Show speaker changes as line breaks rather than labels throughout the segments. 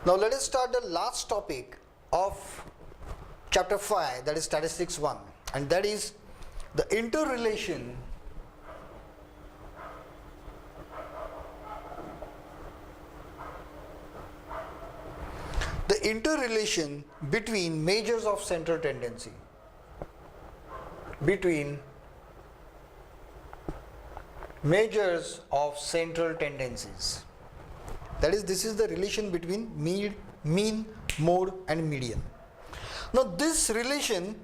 Now let us start the last topic of chapter 5, that is statistics 1, and that is the interrelation between measures of central tendency. Between measures of central tendencies. That is, this is the relation between mean, mode and median. Now this relation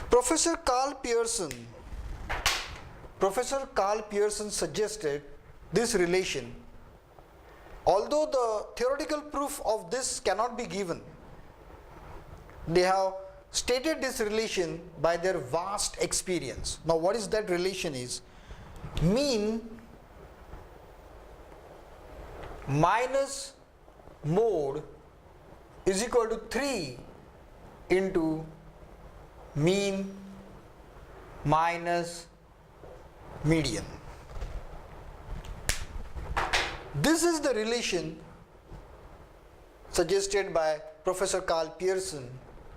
Professor Carl Pearson suggested this relation. Although the theoretical proof of this cannot be given, they have stated this relation by their vast experience. Now what is that relation is? Mean minus mode is equal to 3 into mean minus median. This is the relation suggested by Professor Carl Pearson,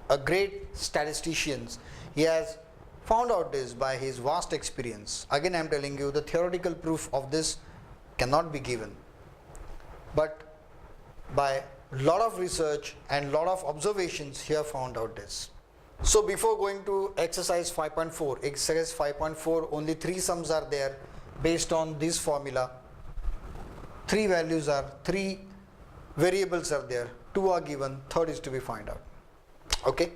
a great statistician. He has found out this by his vast experience. Again, I am telling you, the theoretical proof of this cannot be given, but by lot of research and lot of observations, he has found out this. So before going to exercise 5.4, only 3 sums are there based on this formula. 3 variables are there, 2 are given, third is to be found out. Okay,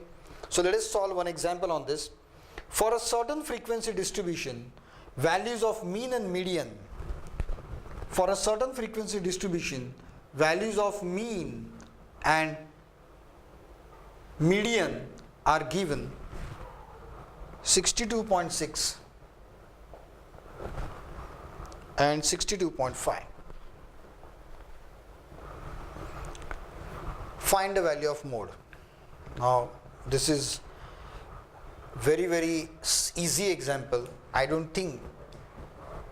so let us solve one example on this. For a certain frequency distribution, values of mean and median, for a certain frequency distribution, values of mean and median are given 62.6 and 62.5. Find the value of mode. Now this is very easy example. I don't think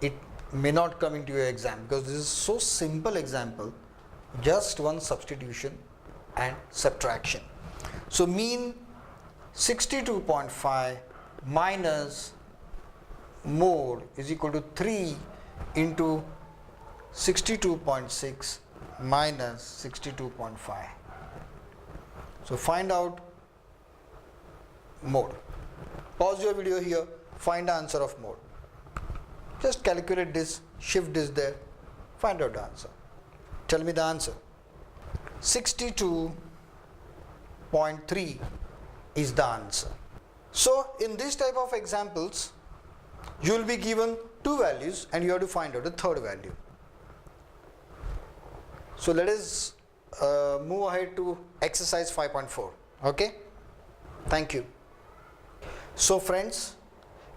it may not come into your exam because this is so simple example, just one substitution and subtraction. So mean 62.5 minus mode is equal to 3 into 62.6 minus 62.5. So find out mode. Pause your video here, find the answer of mode. Just calculate this, shift this there, find out the answer. Tell me the answer. 62.3 is the answer. So in this type of examples, you will be given 2 values and you have to find out the third value. So let us move ahead to exercise 5.4. Okay, thank you. So friends,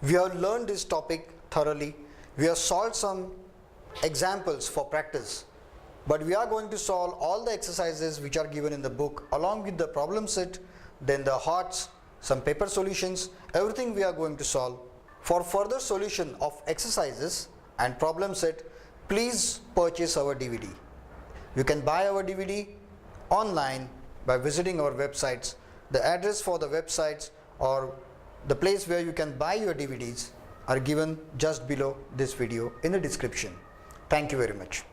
we have learned this topic thoroughly. We have solved some examples for practice, but we are going to solve all the exercises which are given in the book along with the problem set, then the HOTS, some paper solutions, everything we are going to solve. For further solution of exercises and problem set, please purchase our DVD. You can buy our DVD online by visiting our websites. The address for the websites or the place where you can buy your DVDs are given just below this video in the description. Thank you very much.